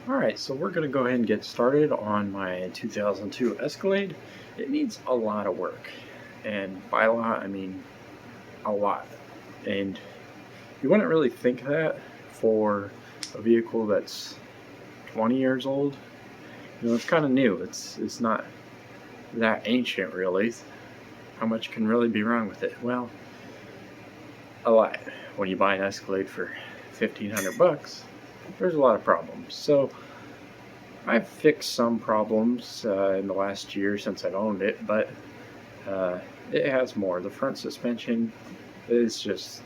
Alright, so we're going to go ahead and get started on my 2002 Escalade. It needs a lot of work, and by a lot I mean a lot. And you wouldn't really think that for a vehicle that's 20 years old. You know, it's kind of new. It's not that ancient really. How much can really be wrong with it? Well, a lot. When you buy an Escalade for $1,500, there's a lot of problems. So I've fixed some problems in the last year since I've owned it, but it has more. The front suspension is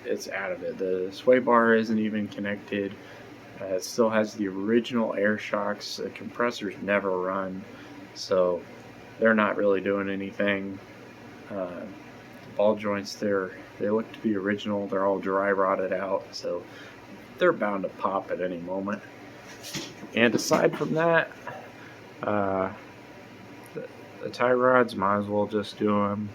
it's out of it. The sway bar isn't even connected. It still has the original air shocks. The compressors never run, so they're not really doing anything. The ball joints, they look to be original. They're all dry rotted out, so they're bound to pop at any moment. And aside from that, the tie rods, might as well just do them.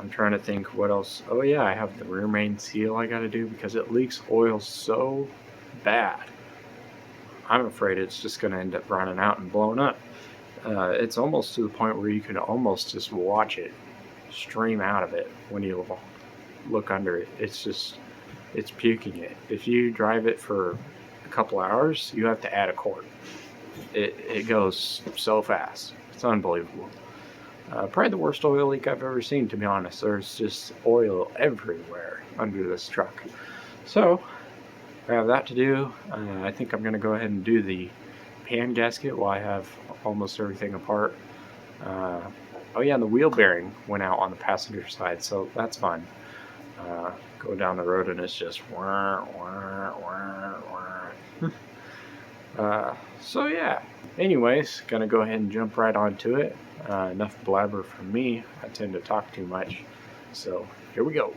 I'm trying to think what else. Oh yeah, I have the rear main seal I gotta do because it leaks oil so bad. I'm afraid it's just gonna end up running out and blowing up. It's almost to the point where you can almost just watch it stream out of it when you look under it. It's puking it. If you drive it for a couple hours, you have to add a quart. It goes so fast. It's unbelievable. Probably the worst oil leak I've ever seen, to be honest. There's just oil everywhere under this truck. So I have that to do. I think I'm going to go ahead and do the pan gasket while I have almost everything apart. Oh yeah, and the wheel bearing went out on the passenger side, so that's fun. Go down the road and it's just wah, wah, wah, wah. So yeah, anyways, gonna go ahead and jump right onto it. Enough blabber from me. I tend to talk too much, so here we go.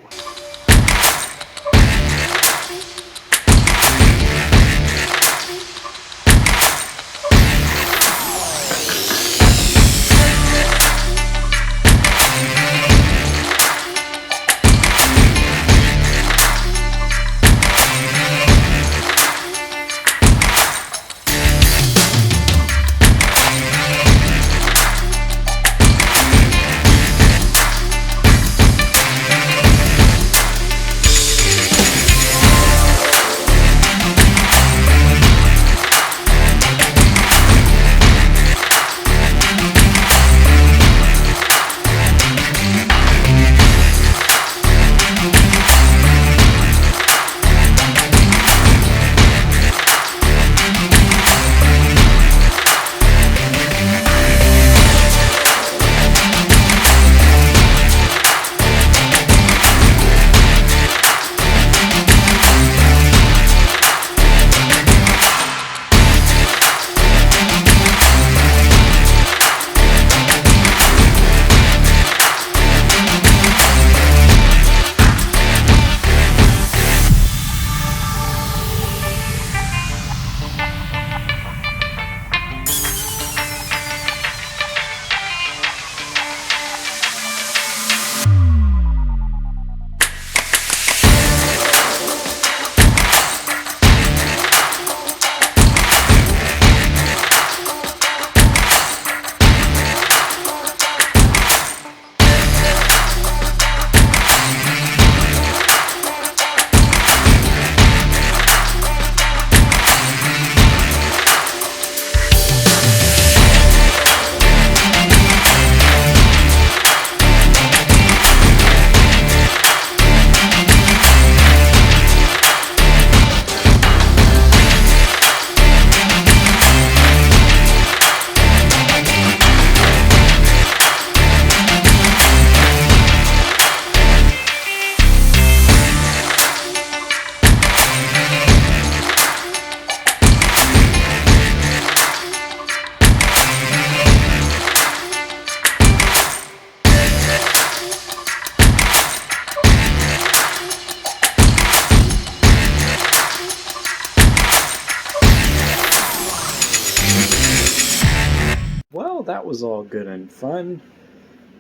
Well, that was all good and fun.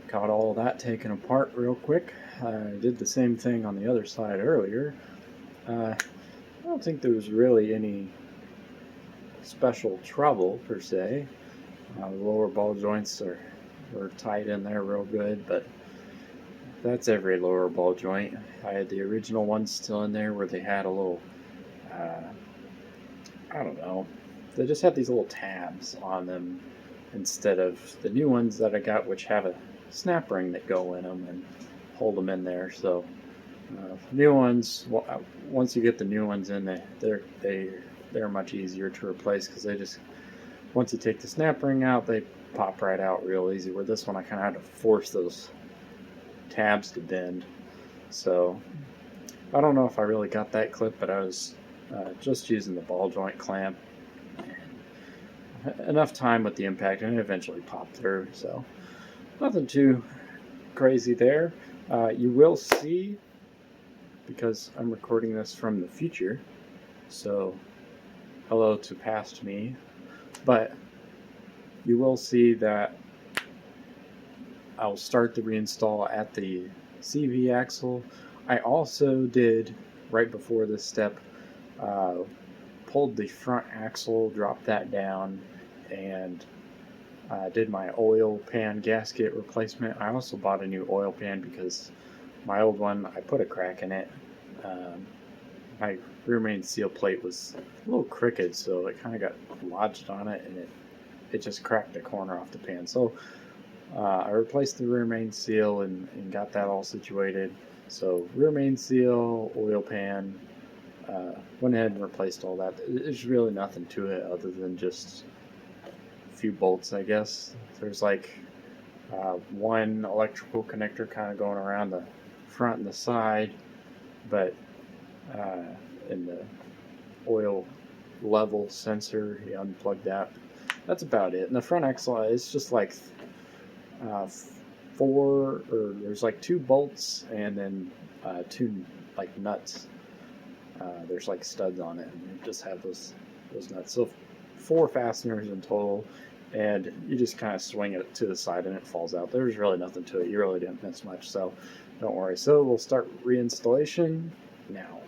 Got all that taken apart real quick. I did the same thing on the other side earlier. I don't think there was really any special trouble per se. The lower ball joints were tight in there real good, but that's every lower ball joint. I had the original ones still in there where they had a little, I don't know, they just had these little tabs on them instead of the new ones that I got, which have a snap ring that go in them and hold them in there. So new ones, once you get the new ones in, they're much easier to replace because they just, once you take the snap ring out, they pop right out real easy. Where this one, I kind of had to force those tabs to bend. So I don't know if I really got that clip, but I was just using the ball joint clamp. Enough time with the impact, and it eventually popped through. So nothing too crazy there. You will see, because I'm recording this from the future, so hello to past me, but you will see that I'll start the reinstall at the CV axle. I also did, right before this step, pulled the front axle, dropped that down, and did my oil pan gasket replacement. I also bought a new oil pan because my old one, I put a crack in it. My rear main seal plate was a little crooked, so it kind of got lodged on it, and it just cracked the corner off the pan. So I replaced the rear main seal and got that all situated. So rear main seal, oil pan, went ahead and replaced all that. There's really nothing to it other than just a few bolts, I guess. There's like one electrical connector kind of going around the front and the side, but in the oil level sensor, you unplug that. That's about it. And the front axle is just like there's like 2 bolts and then 2 like nuts. There's like studs on it, and you just have those nuts. So 4 fasteners in total, and you just kind of swing it to the side and it falls out. There's really nothing to it. You really didn't miss much, so don't worry. So we'll start reinstallation now.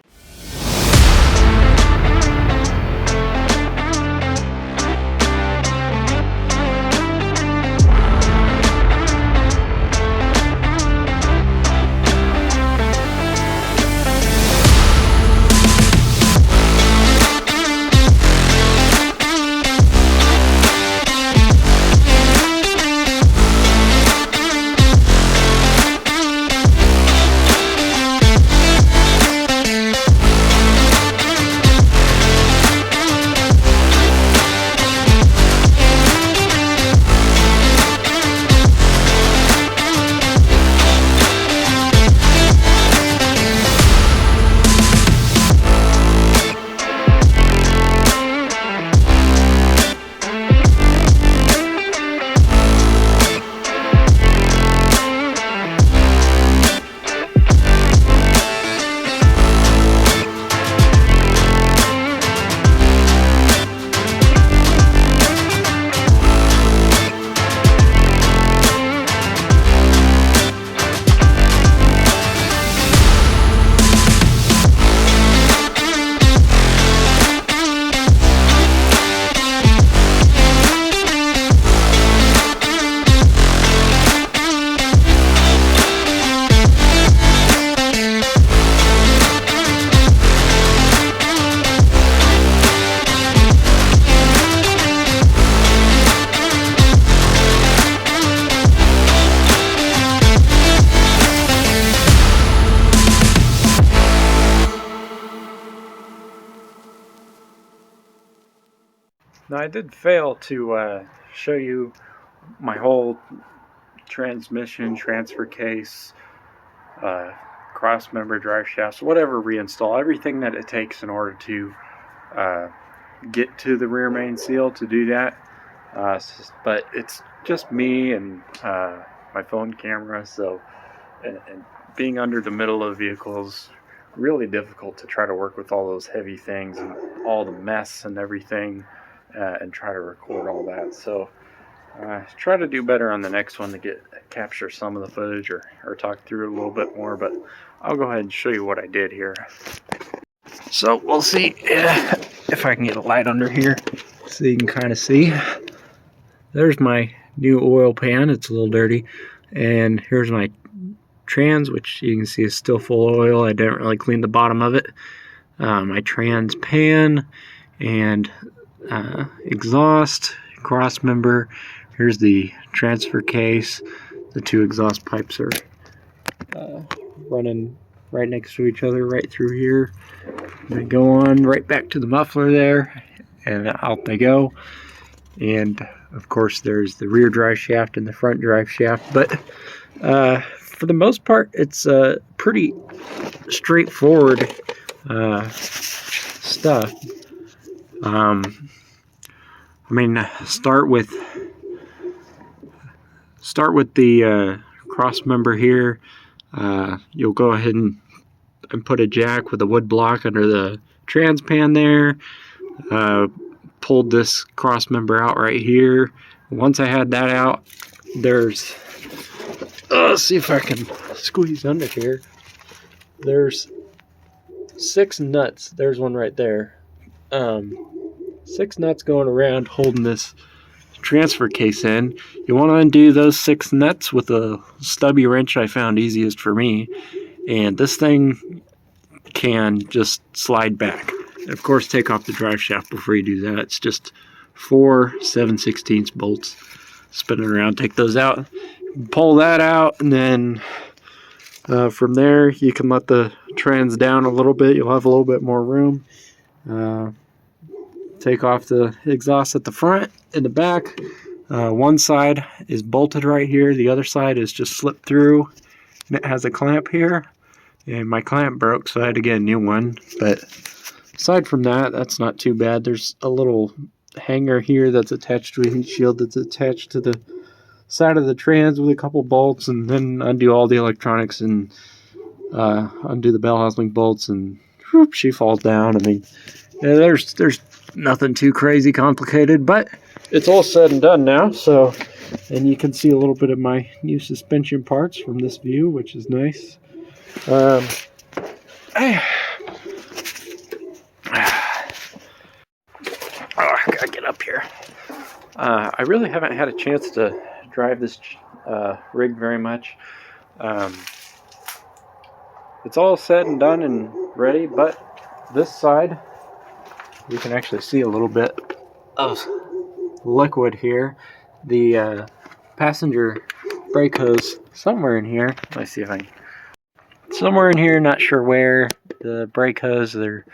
Now I did fail to show you my whole transmission, transfer case, cross member drive shafts, whatever reinstall, everything that it takes in order to get to the rear main seal to do that. But it's just me and my phone camera, so and being under the middle of the vehicle is really difficult to try to work with all those heavy things and all the mess and everything. And try to record all that. So try to do better on the next one to capture some of the footage or talk through it a little bit more, but I'll go ahead and show you what I did here. So we'll see if I can get a light under here. so you can kind of see. There's my new oil pan. It's a little dirty. And here's my trans, which you can see is still full of oil. I didn't really clean the bottom of it. My trans pan and exhaust, cross member. Here's the transfer case. The two exhaust pipes are running right next to each other right through here. They go on right back to the muffler there, and out they go. And of course there's the rear drive shaft and the front drive shaft, but for the most part it's pretty straightforward stuff. I mean, start with the cross member here. You'll go ahead and put a jack with a wood block under the trans pan there. Pulled this cross member out right here. Once I had that out, there's let's see if I can squeeze under here. There's 6 nuts. There's one right there. 6 nuts going around holding this transfer case in. You want to undo those 6 nuts with a stubby wrench I found easiest for me, and this thing can just slide back. Of course, take off the drive shaft before you do that. It's just 4 7/16 bolts spinning around. Take those out, pull that out, and then from there you can let the trans down a little bit. You'll have a little bit more room. Take off the exhaust at the front and the back. One side is bolted right here. The other side is just slipped through, and it has a clamp here. And my clamp broke, so I had to get a new one. But aside from that, that's not too bad. There's a little hanger here that's attached to a heat shield that's attached to the side of the trans with a couple bolts, and then undo all the electronics and undo the bell housing bolts, and whoop, she falls down. I mean, yeah, there's nothing too crazy complicated, but it's all said and done now. So, and you can see a little bit of my new suspension parts from this view, which is nice. I gotta get up here. I really haven't had a chance to drive this rig very much. It's all said and done and ready, but this side, you can actually see a little bit of liquid here. The passenger brake hose somewhere in here. Let's see if I can. Somewhere in here, not sure where. The brake hose, their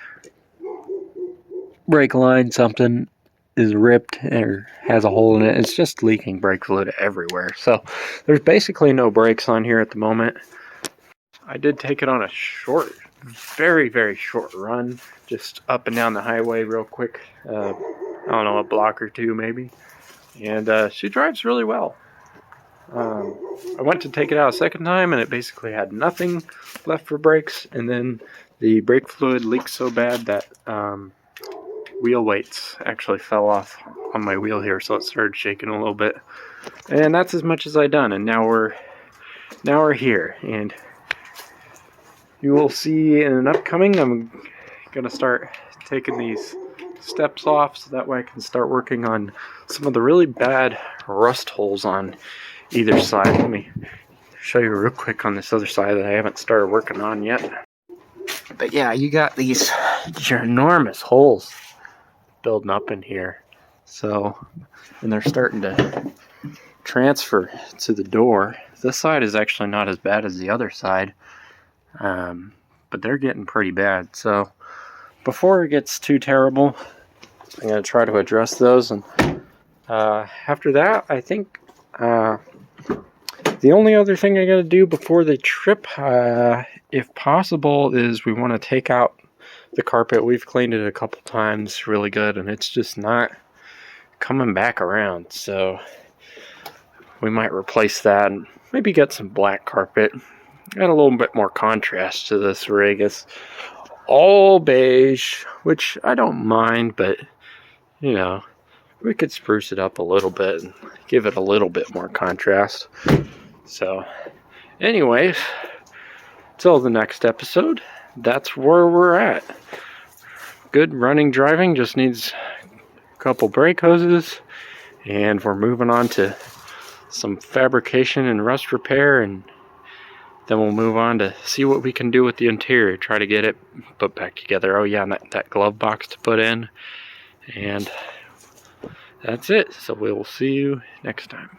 brake line, something is ripped or has a hole in it. It's just leaking brake fluid everywhere. So there's basically no brakes on here at the moment. I did take it on a short, very, very short run, just up and down the highway real quick. I don't know, a block or two maybe. And she drives really well. I went to take it out a second time and it basically had nothing left for brakes, and then the brake fluid leaked so bad that wheel weights actually fell off on my wheel here, so it started shaking a little bit. And that's as much as I done, and now we're here, and you will see in an upcoming, I'm gonna start taking these steps off so that way I can start working on some of the really bad rust holes on either side. Let me show you real quick on this other side that I haven't started working on yet. But yeah, you got these ginormous holes building up in here. So, and they're starting to transfer to the door. This side is actually not as bad as the other side, but they're getting pretty bad. So before it gets too terrible, I'm going to try to address those. And after that, I think the only other thing I got to do before the trip, if possible, is we want to take out the carpet. We've cleaned it a couple times really good, and it's just not coming back around. So we might replace that and maybe get some black carpet. Add a little bit more contrast to this rig. It's all beige, which I don't mind, but you know, we could spruce it up a little bit and give it a little bit more contrast. So anyways, till the next episode, that's where we're at. Good running driving just needs couple brake hoses, and we're moving on to some fabrication and rust repair, and then we'll move on to see what we can do with the interior, try to get it put back together. Oh yeah, and that glove box to put in, and that's it. So we will see you next time.